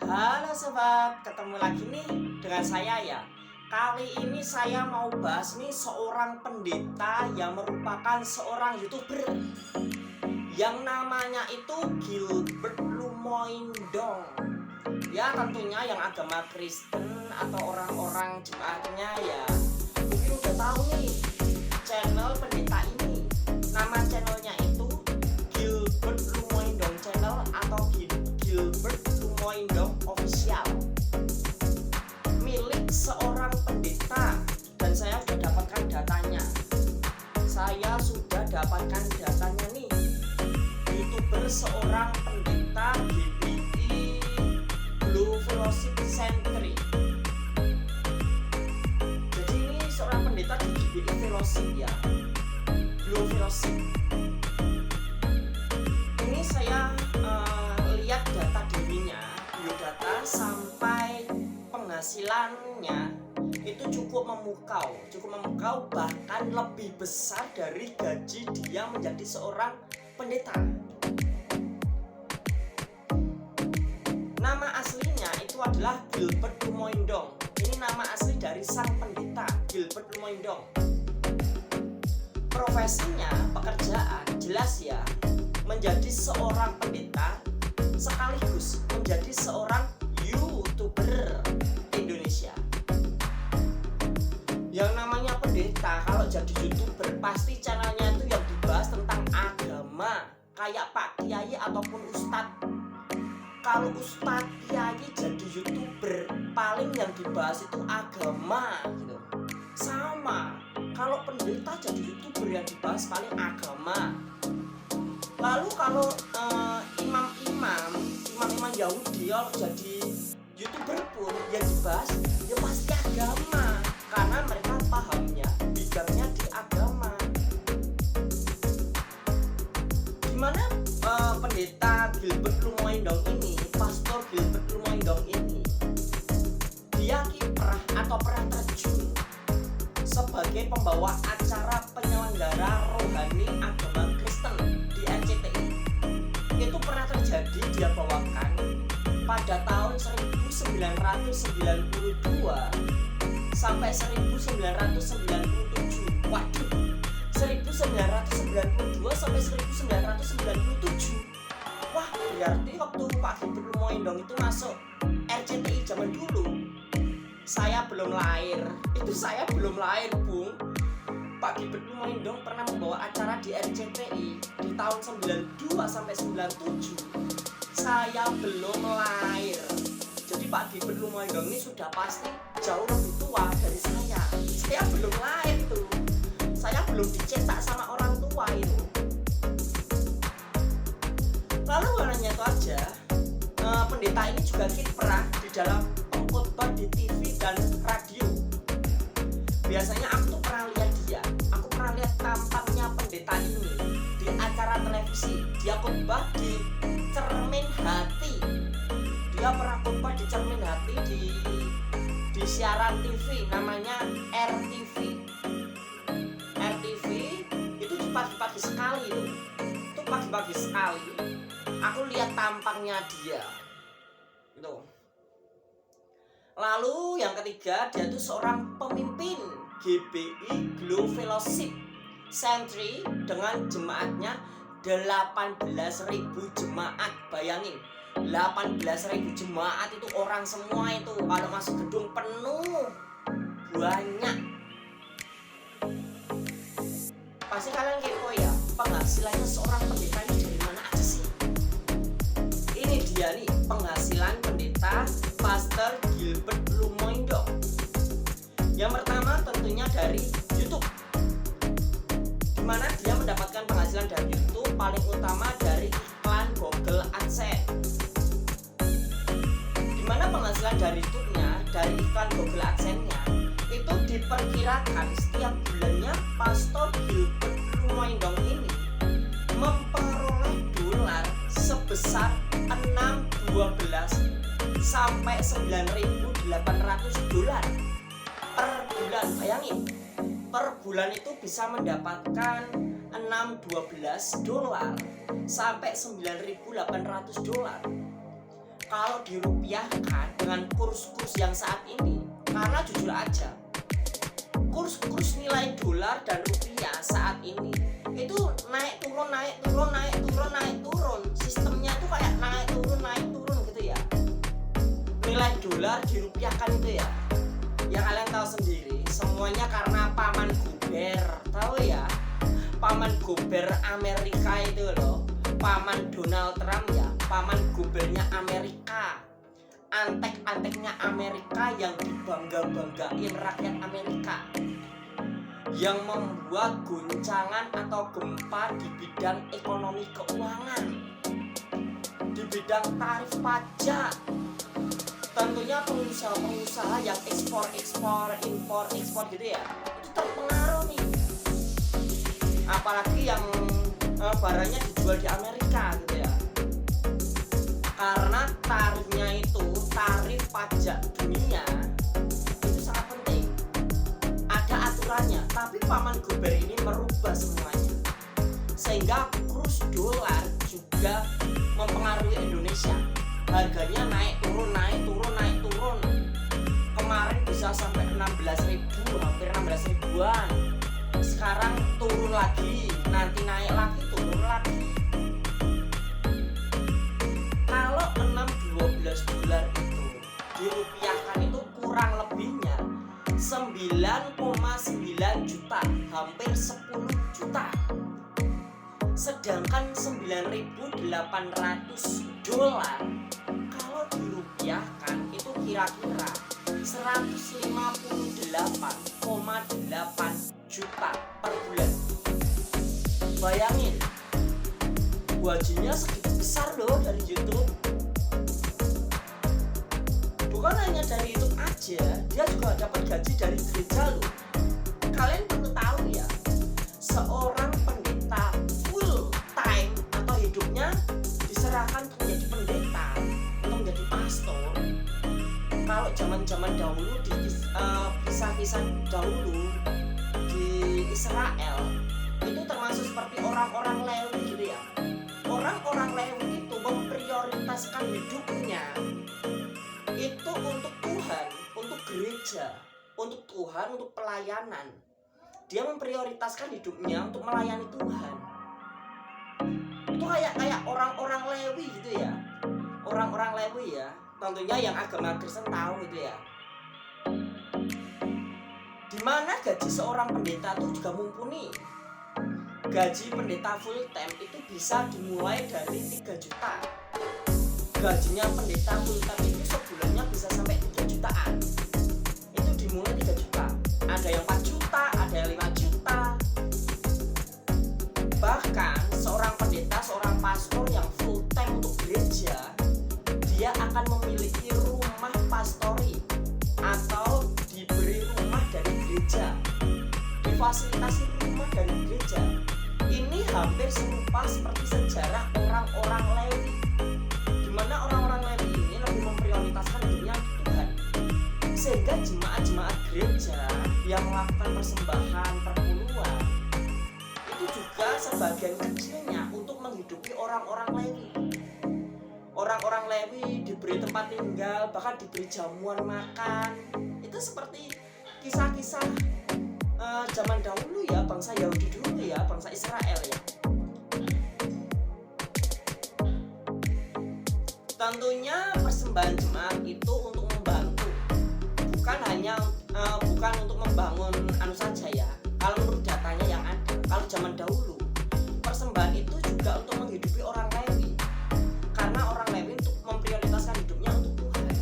Halo sobat, ketemu lagi nih dengan saya ya. Kali ini saya mau bahas nih seorang pendeta yang merupakan seorang YouTuber yang namanya itu Gilbert Lumoindong. Ya tentunya yang agama Kristen atau orang-orang jemaatnya ya mungkin udah tahu nih channel pendeta ini. Nama channelnya itu Gilbert Lumoindong Channel atau Gilbert Lumoindong Official, milik seorang pendeta, dan saya sudah dapatkan datanya. Saya sudah dapatkan datanya nih. YouTuber seorang pendeta GBI Blue Fellowship Century. Jadi ini seorang pendeta di GBI Fellowship ya, Blue Fellowship. Ini saya lihat data dirinya, biodata sampai penghasilannya itu cukup memukau, bahkan lebih besar dari gaji dia menjadi seorang pendeta. Nama aslinya itu adalah Gilbert Lumoindong. Ini nama asli dari sang pendeta Gilbert Lumoindong. Profesinya, pekerjaan, jelas ya, menjadi seorang pendeta sekaligus menjadi seorang YouTuber Indonesia. Yang namanya pendeta kalau jadi YouTuber pasti channelnya itu yang dibahas tentang agama, kayak Pak Kiai ataupun Ustadz. Kalau Ustadz Kiai jadi YouTuber paling yang dibahas itu agama gitu. Sama kalau pendeta jadi YouTuber yang dibahas paling agama. Lalu kalau imam-imam Yahudi kalau jadi YouTuber pun yang dibahas ya pasti agama, karena mereka pahamnya bidangnya di agama. Gimana pendeta Gilbert Lumoindong ini, Pastor Gilbert Lumoindong ini, dia kiprah atau pernah terjun sebagai pembawa acara penyelenggara rohani agama Kristen di RCTI. Itu pernah terjadi, dia bawakan pada tahun 1992 sampai 1997. Waduh, 1992 sampai 1997. Wah, berarti waktu Pak Gilbert Lumoindong itu masuk RCTI zaman dulu, saya belum lahir. Itu saya belum lahir, Bung. Pak Gilbert Lumoindong pernah membawa acara di RCTI di tahun 92 sampai 97. Saya belum lahir. Jadi Pak Gilbert Lumoindong ini sudah pasti jauh lebih tua dari saya. Saya belum lahir tuh. Saya belum dicetak sama orang tua itu. Lalu hanya itu aja. Pendeta ini juga kiprah di dalam pengkhotbah di TV dan radio. Biasanya aku tuh pernah lihat dia. Aku pernah lihat tampaknya pendeta ini di acara televisi. Dia khotbah di Cermin Hati. Dia pernah khotbah di Cermin Hati di siaran TV namanya RTV. RTV itu di pagi-pagi sekali itu. Itu pagi-pagi sekali. Aku lihat tampangnya dia. Itu. Lalu yang ketiga, dia tuh seorang pemimpin GBI Blue Fellowship Century dengan jemaatnya 18.000 jemaat. Bayangin, 18.000 jemaat itu orang semua itu. Kalau masuk gedung penuh, banyak. Pasti kalian kepo ya, penghasilannya seorang pendeta ini dari mana aja sih? Ini dia nih penghasilan pendeta Pastor Gilbert Lumoindong. Yang pertama tentunya dari YouTube, dimana dia mendapatkan penghasilan dari YouTube paling utama dari iklan Google AdSense. Dimana penghasilan dari YouTube-nya, dari iklan Google AdSense-nya itu diperkirakan setiap bulannya Pastor Gilbert Lumoindong ini memperoleh dolar sebesar 612 sampai 9.800 dolar per bulan. Bayangin, per bulan itu bisa mendapatkan 612 dolar sampai 9.800 dolar. kalau dirupiahkan dengan kurs-kurs yang saat ini, karena jujur aja kurs-kurs nilai dolar dan rupiah saat ini itu naik turun naik turun naik turun naik turun, sistemnya itu kayak naik turun gitu ya. Nilai dolar dirupiahkan itu ya kalian tahu sendiri, semuanya karena paman gober, tahu ya, paman gober Amerika itu loh, paman Donald Trump ya, paman gobernya Amerika, antek-anteknya Amerika yang dibangga-banggain rakyat Amerika, yang membuat goncangan atau gempa di bidang ekonomi keuangan, di bidang tarif pajak. Tentunya pengusaha-pengusaha yang ekspor impor gitu ya, itu terpengaruh nih, apalagi yang barangnya dijual di Amerika gitu ya, karena tarifnya itu tarif pajak dunia itu sangat penting, ada aturannya. Tapi paman gober ini merubah semuanya, sehingga kurs dolar juga mempengaruhi Indonesia. Harganya naik turun kemarin bisa sampai 16.000, hampir 16 ribuan. Sekarang turun lagi, nanti naik lagi, turun lagi. Kalau 6-12 dolar itu dirupiahkan itu kurang lebihnya 9,9 juta, hampir 10 juta. Sedangkan 9.800 dolar kalau dirupiahkan itu kira-kira 158,8 juta per bulan. Bayangin, gajinya segitu besar loh dari YouTube. Bukan hanya dari YouTube aja, dia juga dapat gaji dari gereja loh. Kalian perlu tahu ya, seorang pendeta full time atau hidupnya diserahkan untuk menjadi pendeta, untuk menjadi pastor. Kalau zaman-zaman dahulu di kisah-kisah dahulu di Israel itu termasuk seperti orang-orang Lewi gitu ya. Orang-orang Lewi itu memprioritaskan hidupnya itu untuk Tuhan, untuk gereja, untuk Tuhan, untuk pelayanan. Dia memprioritaskan hidupnya untuk melayani Tuhan. Itu kayak orang-orang Lewi gitu ya. Orang-orang Lewi ya, tentunya yang agama Kristen tahu gitu ya. Dimana gaji seorang pendeta itu juga mumpuni. Gaji pendeta full time itu bisa dimulai dari 3 juta. Gajinya pendeta full time itu sebulannya bisa sampai 3 jutaan. Itu dimulai 3 juta. Ada yang 4 juta, ada yang 5 juta. Bahkan seorang pendeta, seorang pastor yang full time untuk gereja, dia akan memiliki rumah pastori atau diberi rumah dari gereja, difasilitasi rumah dari gereja. Ini hampir serupa seperti sejarah orang-orang Lewi, di mana orang-orang Lewi ini lebih memprioritaskan dunia Tuhan, sehingga jemaat-jemaat gereja yang melakukan persembahan perpuluhan itu juga sebagian kecilnya untuk menghidupi orang-orang Lewi. Orang-orang Lewi diberi tempat tinggal, bahkan diberi jamuan makan. Itu seperti kisah-kisah zaman dahulu ya, bangsa Yahudi dulu ya, bangsa Israel ya. Tentunya persembahan jemaat itu untuk membantu, bukan untuk membangun saja ya. Kalau menurut datanya yang ada, kalau zaman dahulu persembahan itu juga untuk menghidupi orang Lewi, karena orang Lewi untuk memprioritaskan hidupnya untuk Tuhan.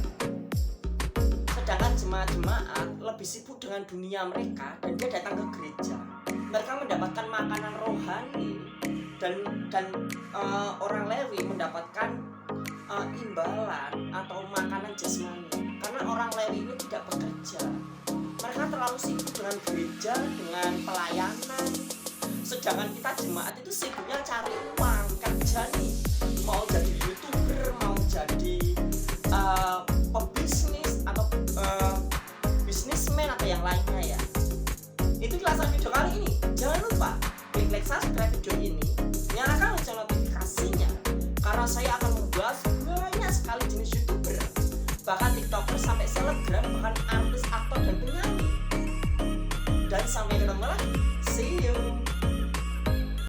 Sedangkan jemaat-jemaat lebih sibuk dengan dunia mereka, dan dia datang ke gereja. Mereka mendapatkan makanan rohani, dan orang Lewi mendapatkan imbalan atau makanan jasmani, karena orang Lewi ini tidak bekerja. Mereka terlalu sibuk dengan gereja, dengan pelayanan. Sedangkan kita jemaat itu sibuknya cari uang, kerja nih, mau jadi YouTuber, mau jadi pebisnis atau bisnismen atau yang lainnya ya. Itu ulasan video kali ini. Jangan lupa klik like, subscribe video ini, nyalakan lonceng notifikasinya, karena saya akan membahas banyak sekali jenis YouTube bahkan tiktoker sampai selebgram, bahkan artis, aktor dan penyanyi. Dan sampai